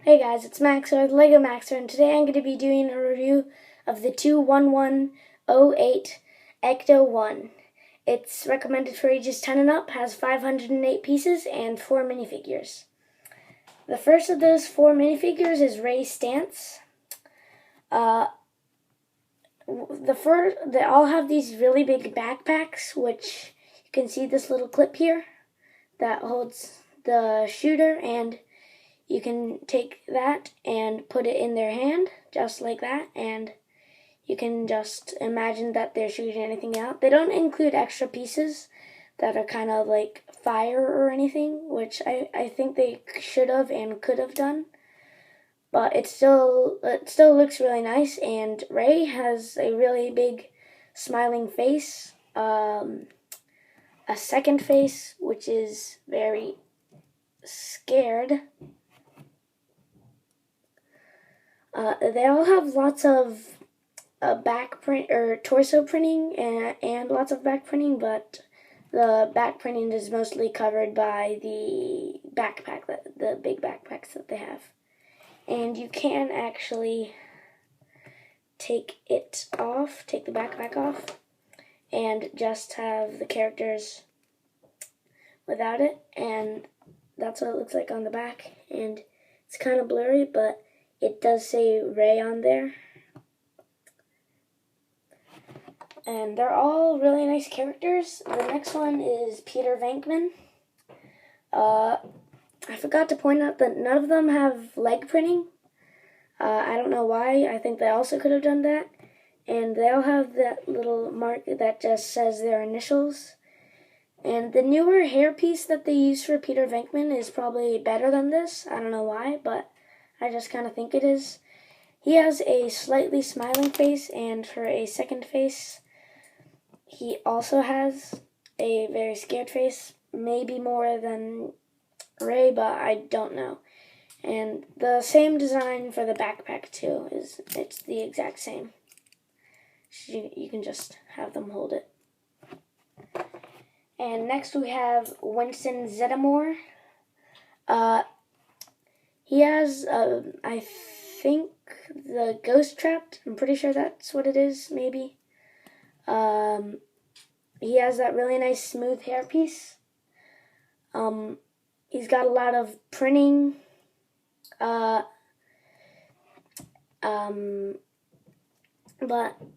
Hey guys, it's Max or the Lego Maxer, and today I'm going to be doing a review of the 21108 ecto-1. It's recommended for ages 10 and up, has 508 pieces and 4 minifigures. The first of those 4 minifigures is Ray Stantz. They all have these really big backpacks, which you can see this little clip here that holds the shooter, and you can take that and put it in their hand, just like that, and you can just imagine that they're shooting anything out. They don't include extra pieces that are kind of like fire or anything, which I think they should have and could have done. But it still looks really nice, and Ray has a really big smiling face, a second face, which is very scared. They all have lots of back print or torso printing and lots of back printing, but the back printing is mostly covered by the backpack, the big backpacks that they have. And you can actually take the backpack off, and just have the characters without it, and that's what it looks like on the back. And it's kind of blurry, but it does say Ray on there. And they're all really nice characters. The next one is Peter Venkman. I forgot to point out that none of them have leg printing. I don't know why. I think they also could have done that. And they all have that little mark that just says their initials. And the newer hairpiece that they use for Peter Venkman is probably better than this. I don't know why, but I just kind of think it is. He has a slightly smiling face, and for a second face, he also has a very scared face. Maybe more than Ray, but I don't know. And the same design for the backpack too. It's the exact same. You can just have them hold it. And next we have Winston Zeddemore. He has, I think, the Ghost Trapped. I'm pretty sure that's what it is, maybe. He has that really nice smooth hairpiece. He's got a lot of printing. But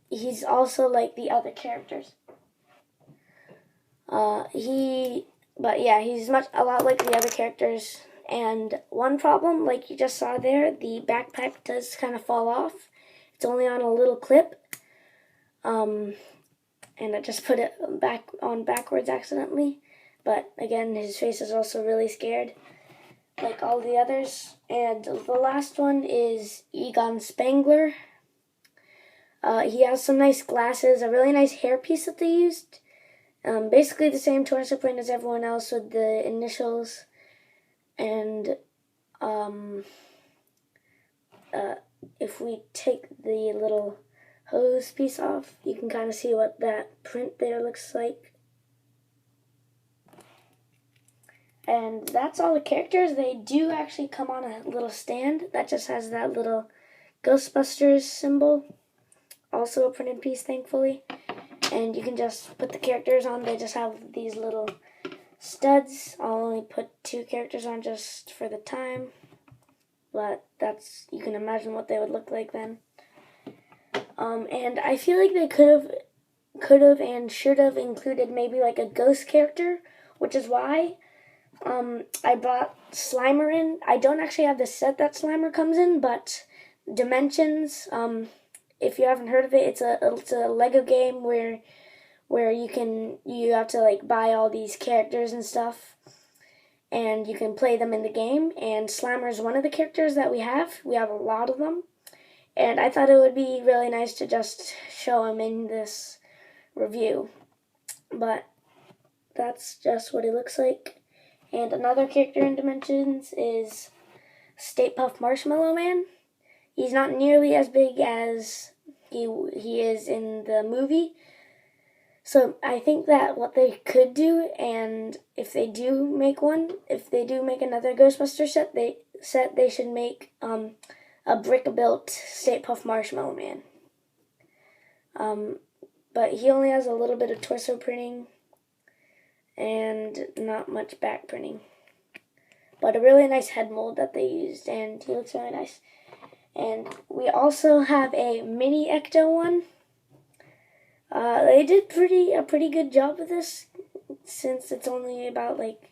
he's also like the other characters. He's a lot like the other characters. And one problem, like you just saw there, the backpack does kind of fall off. It's only on a little clip. And I just put it backwards accidentally. But again, his face is also really scared, like all the others. And the last one is Egon Spengler. He has some nice glasses, a really nice hairpiece that they used. Basically the same torso print as everyone else with the initials. And if we take the little hose piece off, you can kind of see what that print there looks like. And that's all the characters. They do actually come on a little stand that just has that little Ghostbusters symbol. Also a printed piece, thankfully. And you can just put the characters on. They just have these little studs. I'll only put 2 characters on just for the time, but you can imagine what they would look like then. And I feel like they could have and should have included maybe like a ghost character, which is why I brought Slimer in. I don't actually have the set that Slimer comes in, but Dimensions. If you haven't heard of it, it's a Lego game where you have to like buy all these characters and stuff, and you can play them in the game. And Slimer is one of the characters that we have. We have a lot of them, and I thought it would be really nice to just show him in this review. But that's just what he looks like. And another character in Dimensions is Stay Puft Marshmallow Man. He's not nearly as big as he is in the movie. So I think that what they could do, and if they do make another Ghostbusters set, set, they should make a brick-built Stay Puft Marshmallow Man. But he only has a little bit of torso printing and not much back printing. But a really nice head mold that they used, and he looks really nice. And we also have a mini ecto-1. They did a pretty good job with this, since it's only about like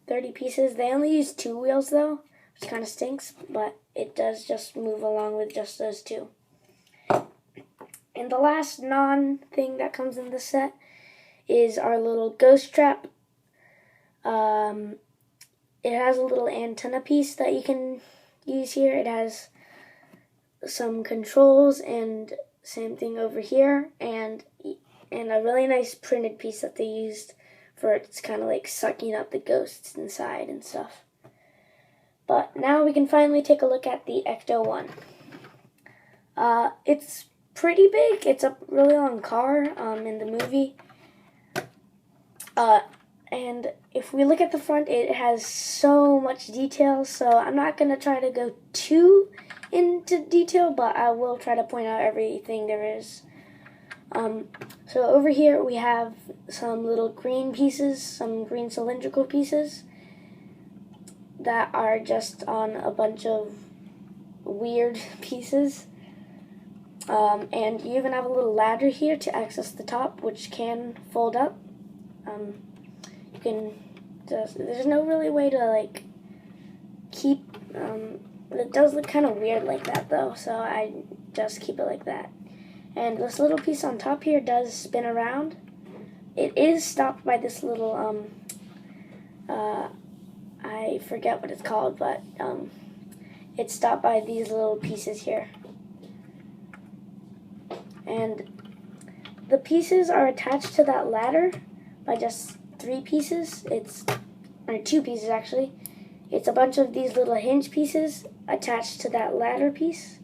30 pieces. They only use 2 wheels though, which kind of stinks, but it does just move along with just those 2. And the last non-thing that comes in the set is our little ghost trap. It has a little antenna piece that you can use here. It has some controls and same thing over here, and a really nice printed piece that they used for it's kind of like sucking up the ghosts inside and stuff. But now we can finally take a look at the ecto-1. It's pretty big. It's a really long car in the movie. And if we look at the front, it has so much detail, so I'm not going to try to go too into detail, but I will try to point out everything there is. So over here we have some little green pieces, some green cylindrical pieces that are just on a bunch of weird pieces. And you even have a little ladder here to access the top, which can fold up. You can just, there's no really way to like keep, it does look kind of weird like that though, so I just keep it like that. And this little piece on top here does spin around. It is stopped by this little, I forget what it's called, but it's stopped by these little pieces here. And the pieces are attached to that ladder by just 3 pieces. Or 2 pieces actually. It's a bunch of these little hinge pieces attached to that ladder piece.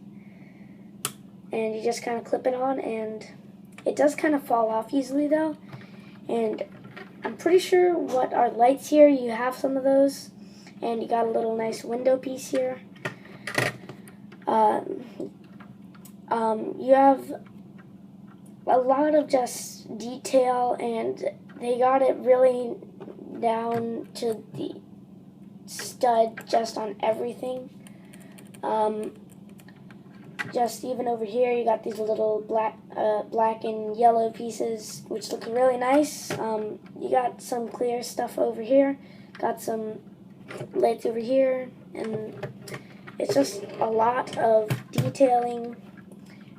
And you just kind of clip it on, and it does kind of fall off easily though. And I'm pretty sure what our lights here, you have some of those. And you got a little nice window piece here. You have a lot of just detail, and they got it really down to the stud just on everything. Just even over here you got these little black and yellow pieces which look really nice. You got some clear stuff over here, got some lights over here, and it's just a lot of detailing.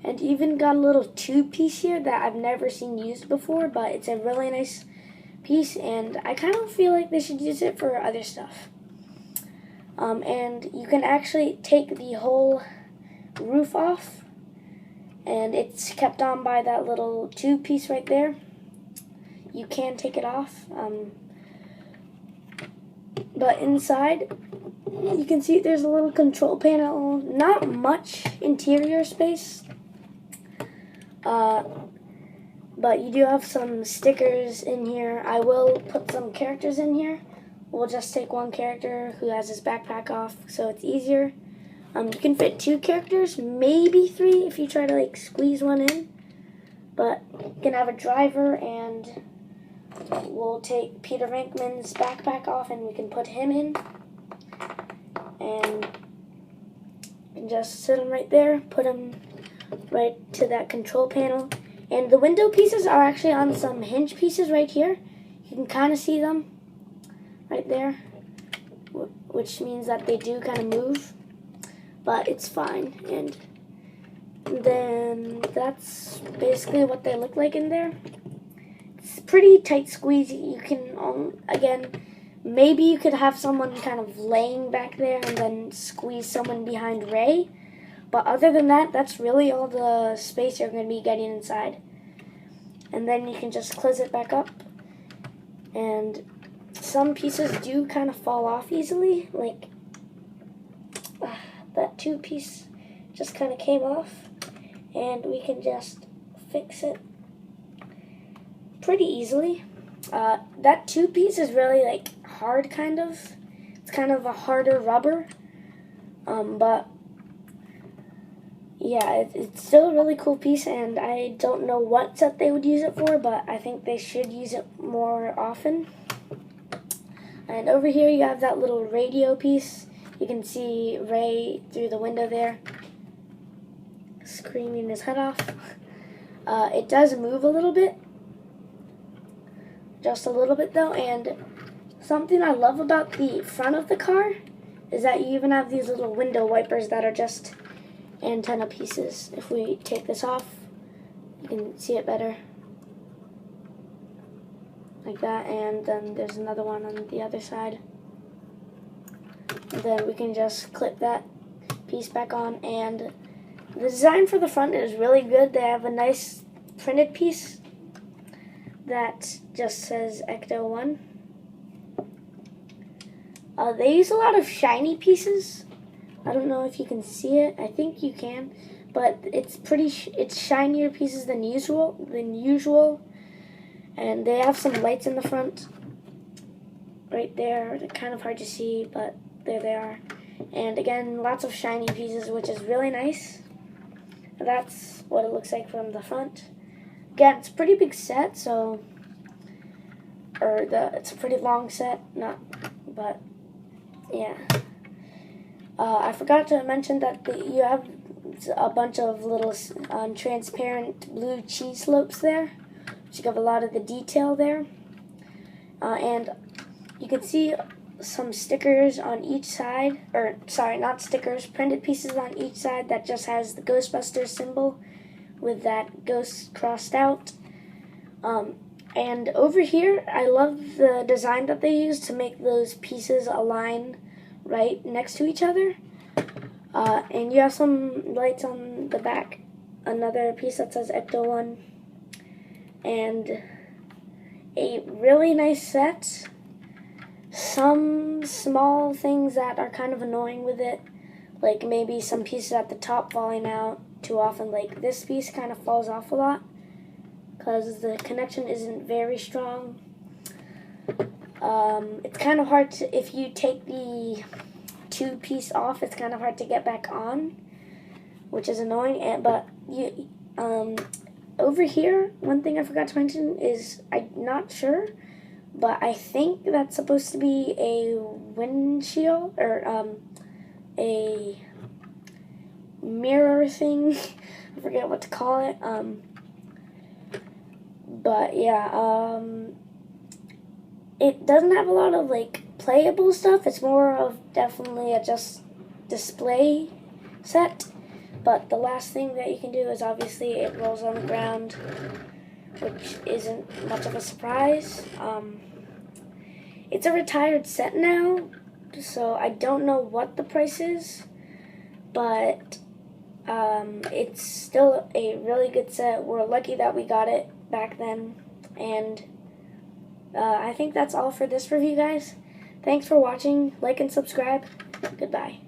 And even got a little tube piece here that I've never seen used before, but it's a really nice piece, and I kind of feel like they should use it for other stuff. And you can actually take the whole roof off, and it's kept on by that little tube piece right there. You can take it off, but inside you can see there's a little control panel. Not much interior space. But you do have some stickers in here. I will put some characters in here. We'll just take one character who has his backpack off, so it's easier. You can fit 2 characters, maybe 3 if you try to like squeeze one in. But you can have a driver, and we'll take Peter Venkman's backpack off and we can put him in. And just sit him right there, put him right to that control panel. And the window pieces are actually on some hinge pieces right here. You can kind of see them right there, which means that they do kind of move, but it's fine. And then that's basically what they look like in there. It's pretty tight squeeze. You can, again, maybe you could have someone kind of laying back there and then squeeze someone behind Ray. But other than that, that's really all the space you're going to be getting inside. And then you can just close it back up. And some pieces do kind of fall off easily. Like that 2 piece just kind of came off. And we can just fix it pretty easily. That 2 piece is really like hard kind of. It's kind of a harder rubber. But yeah, it's still a really cool piece, and I don't know what set they would use it for, but I think they should use it more often. And over here you have that little radio piece. You can see Ray through the window there, screaming his head off. It does move a little bit, just a little bit though, and something I love about the front of the car is that you even have these little window wipers that are just antenna pieces. If we take this off, you can see it better. Like that, and then there's another one on the other side. And then we can just clip that piece back on, and the design for the front is really good. They have a nice printed piece that just says ecto-1. They use a lot of shiny pieces. I don't know if you can see it. I think you can, but it's it's shinier pieces than usual. And they have some lights in the front, right there. They're kind of hard to see, but there they are. And again, lots of shiny pieces, which is really nice. That's what it looks like from the front. Again, it's a pretty big set, it's a pretty long set, but yeah. I forgot to mention that you have a bunch of little transparent blue cheese slopes there, which give a lot of the detail there. And you can see some stickers on each side, or sorry, not stickers, printed pieces on each side that just has the Ghostbusters symbol with that ghost crossed out. And over here, I love the design that they use to make those pieces align right next to each other. And you have some lights on the back, another piece that says ecto-1, and a really nice set. Some small things that are kind of annoying with it, like maybe some pieces at the top falling out too often. Like this piece kind of falls off a lot because the connection isn't very strong. It's kind of hard to, if you take the two-piece off, it's kind of hard to get back on, which is annoying. But over here, one thing I forgot to mention is, I'm not sure, but I think that's supposed to be a windshield, or a mirror thing. I forget what to call it. But yeah, it doesn't have a lot of like playable stuff. It's more of definitely a just display set. But the last thing that you can do is obviously it rolls on the ground, which isn't much of a surprise. It's a retired set now, so I don't know what the price is, but it's still a really good set. We're lucky that we got it back then, and I think that's all for this review, guys. Thanks for watching. Like and subscribe. Goodbye.